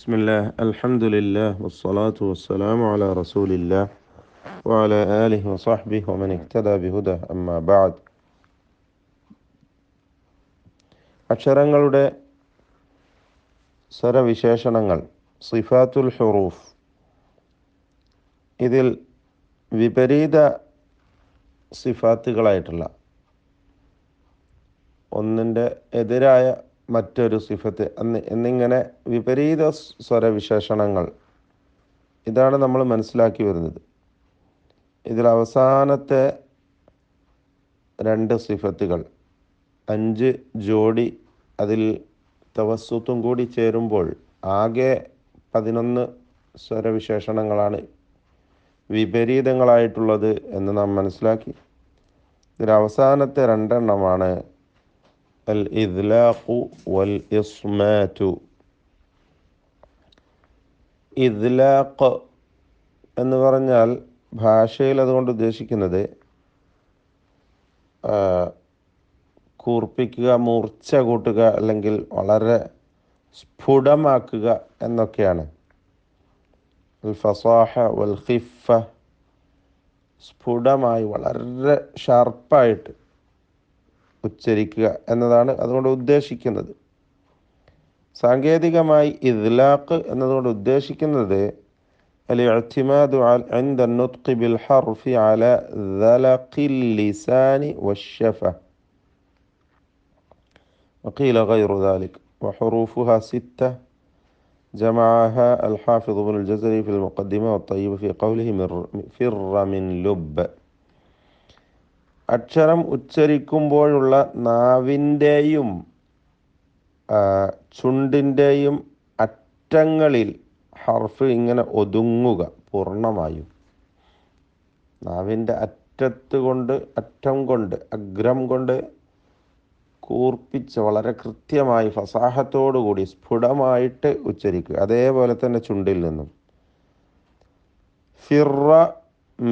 بسم الله الحمد لله والصلاة والسلام على رسول الله وعلى آله وصحبه ومن اهتدى بهداه أما بعد അക്ഷരങ്ങളുടെ സ്വരവിശേഷണങ്ങൾ സിഫാത്തുൽ ഹുറൂഫ് ഇതിൽ വിപരീത സിഫാത്തുകളായിട്ടുള്ള ഒന്നിൻ്റെ എതിരായ മറ്റൊരു സിഫത്ത് എന്നിങ്ങനെ വിപരീത സ്വരവിശേഷണങ്ങൾ ഇതാണ് നമ്മൾ മനസ്സിലാക്കി വരുന്നത്. ഇതിൽ അവസാനത്തെ രണ്ട് സിഫത്തുകൾ 5 ജോഡി അതിൽ തവസ്സുത്തും കൂടി ചേരുമ്പോൾ ആകെ 11 സ്വരവിശേഷണങ്ങളാണ് വിപരീതങ്ങളായിട്ടുള്ളത് എന്ന് നാം മനസ്സിലാക്കി. ഇതിൽ അവസാനത്തെ രണ്ടെണ്ണമാണ് അൽ ഇദ്ലാഖു വൽ ഇസ്മാതു. ഇദ്ലാഖ് എന്ന് പറഞ്ഞാൽ ഭാഷയിൽ അതുകൊണ്ട് ഉദ്ദേശിക്കുന്നത് കൂർപ്പിക്കുക, മൂർച്ച കൂട്ടുക, അല്ലെങ്കിൽ വളരെ സ്ഫുടമാക്കുക എന്നൊക്കെയാണ്. അൽ ഫസാഹ വൽ ഖിഫ, സ്ഫുടമായി വളരെ ഷാർപ്പായിട്ട് ഉച്ചരിക്കുക എന്നതാണ് അതുകൊണ്ട് ഉദ്ദേശിക്കുന്നത്. സാങ്കേതികമായി ഇദ്ലാഖ് എന്നതുകൊണ്ട് ഉദ്ദേശിക്കുന്നത് الاعتماد عند النطق بالحرف على ذلق اللسان والشفة وقيل غير ذلك وحروفها 6 جمعها الحافظ ابن الجزري في المقدمة والطيب في قوله فر من لب. അക്ഷരം ഉച്ചരിക്കുമ്പോഴുള്ള നാവിൻ്റെയും ചുണ്ടിൻ്റെയും അറ്റങ്ങളിൽ ഹർഫ് ഇങ്ങനെ ഒതുങ്ങുക, പൂർണ്ണമായും നാവിൻ്റെ അറ്റം കൊണ്ട് അഗ്രം കൊണ്ട് കൂർപ്പിച്ച് വളരെ കൃത്യമായി ഫസാഹത്തോടുകൂടി സ്ഫുടമായിട്ട് ഉച്ചരിക്കുക. അതേപോലെ തന്നെ ചുണ്ടിൽ നിന്നും ഫിറ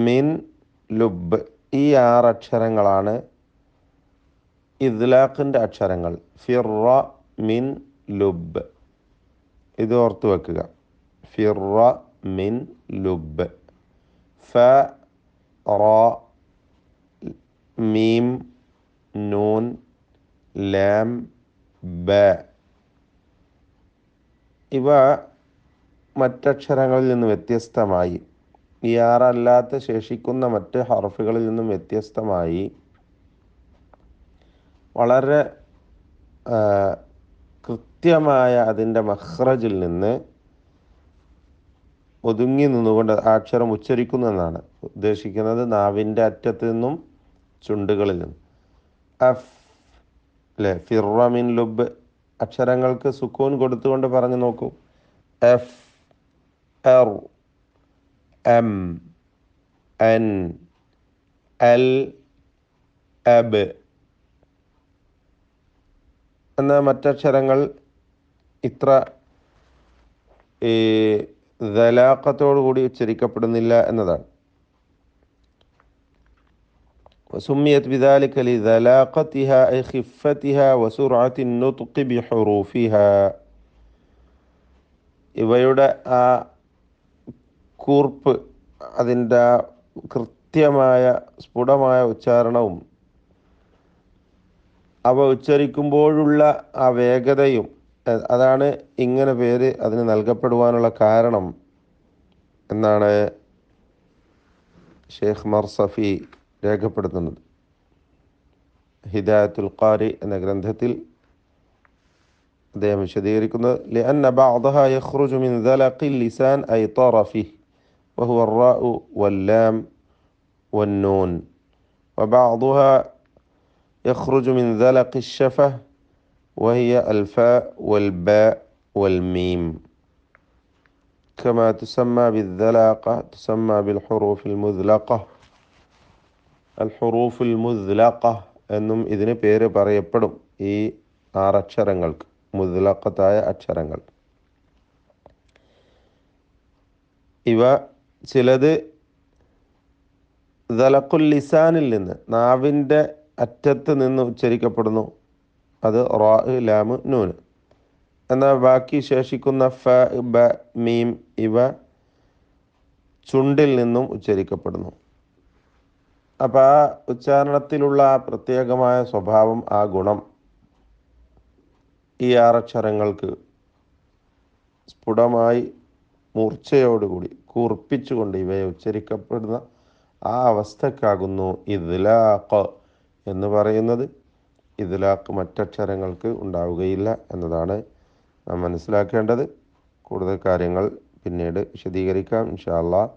മിൻ ലുബ്, ഈ 6 അക്ഷരങ്ങളാണ് ഇദ്ലാഖിൻ്റെ അക്ഷരങ്ങൾ. ഫിറ മിൻ ലുബ്, ഇത് ഓർത്ത് വെക്കുക. ഫിറ മിൻ ലുബ്. ഫ റ മീം നൂൻ ലാം ബ. ഇവ മറ്റക്ഷരങ്ങളിൽ നിന്ന് വ്യത്യസ്തമായി, ഈ 6 അല്ലാത്ത ശേഷിക്കുന്ന മറ്റ് ഹർഫുകളിൽ നിന്നും വ്യത്യസ്തമായി വളരെ കൃത്യമായ അതിൻ്റെ മഖ്റജിൽ നിന്ന് ഒതുങ്ങി നിന്നുകൊണ്ട് ആ അക്ഷരം ഉച്ചരിക്കുന്നു എന്നാണ് ഉദ്ദേശിക്കുന്നത്. നാവിൻ്റെ അറ്റത്ത് നിന്നും ചുണ്ടുകളിൽ നിന്നും. അഫ് അല്ലേ, ഫിറ മിൻ ലുബ് അക്ഷരങ്ങൾക്ക് സുക്കൂൻ കൊടുത്തുകൊണ്ട് പറഞ്ഞു നോക്കൂ. എഫ് എർ എം എൻ എൽ അബ് എന്ന മറ്റക്ഷരങ്ങൾ ഇത്ര ദലാഖത്തോടു കൂടി ഉച്ചരിക്കപ്പെടുന്നില്ല എന്നതാണ്. وسميت بذلك لذلاقتها أي خفتها وسرعة النطق بحروفها. ഇവയുടെ ആ കൂർപ്പ്, അതിൻ്റെ കൃത്യമായ സ്ഫുടമായ ഉച്ചാരണവും അവ ഉച്ചരിക്കുമ്പോഴുള്ള ആ വേഗതയും, അതാണ് ഇങ്ങനെ പേര് അതിന് നൽകപ്പെടുവാനുള്ള കാരണം എന്നാണ് ഷെയ്ഖ് മർസഫി രേഖപ്പെടുത്തുന്നത്. ഹിദായത്തുൽ ഖാരി എന്ന ഗ്രന്ഥത്തിൽ അദ്ദേഹം വിശദീകരിക്കുന്നത് لأن بعضها يخرج من ذلق اللسان أي طرفه وهو الراء واللام والنون وبعضها يخرج من ذلق الشفة وهي الفاء والباء والميم كما تسمى بالذلاقة تسمى بالحروف المذلقة. الحروف المذلقة എന്നും ഇതിന് പേര് പറയപ്പെടും ഈ 6 അക്ഷരങ്ങൾക്ക്, മുദ്ലഖത്തായ അക്ഷരങ്ങൾ. ഇവ ചിലത് ദലഖുൽ ലിസാനിൽ നിന്ന്, നാവിൻ്റെ അറ്റത്ത് നിന്ന് ഉച്ചരിക്കപ്പെടുന്നു. അത് റാ ലാം നൂൻ. എന്നാൽ ബാക്കി ശേഷിക്കുന്ന ഫ, ബ, മീം ഇവ ചുണ്ടിൽ നിന്നും ഉച്ചരിക്കപ്പെടുന്നു. അപ്പോൾ ആ ഉച്ചാരണത്തിലുള്ള ആ പ്രത്യേകമായ സ്വഭാവം, ആ ഗുണം ഈ ആറക്ഷരങ്ങൾക്ക് സ്ഫുടമായി മൂർച്ചയോടുകൂടി കൂർപ്പിച്ചുകൊണ്ട് ഇവയെ ഉച്ചരിക്കപ്പെടുന്ന ആ അവസ്ഥക്കാകുന്നു ഇദ്ലാഖ് എന്ന് പറയുന്നത്. ഇദ്ലാഖ് മറ്റക്ഷരങ്ങൾക്ക് ഉണ്ടാവുകയില്ല എന്നതാണ് നാം മനസ്സിലാക്കേണ്ടത്. കൂടുതൽ കാര്യങ്ങൾ പിന്നീട് വിശദീകരിക്കാം ഇൻഷാ അല്ലാഹ്.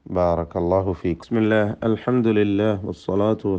ബാറക്കല്ലാഹു ഫീക്. ബിസ്മില്ലാഹ്, അൽഹംദുലില്ലാഹ്, വസ്സലാത്തു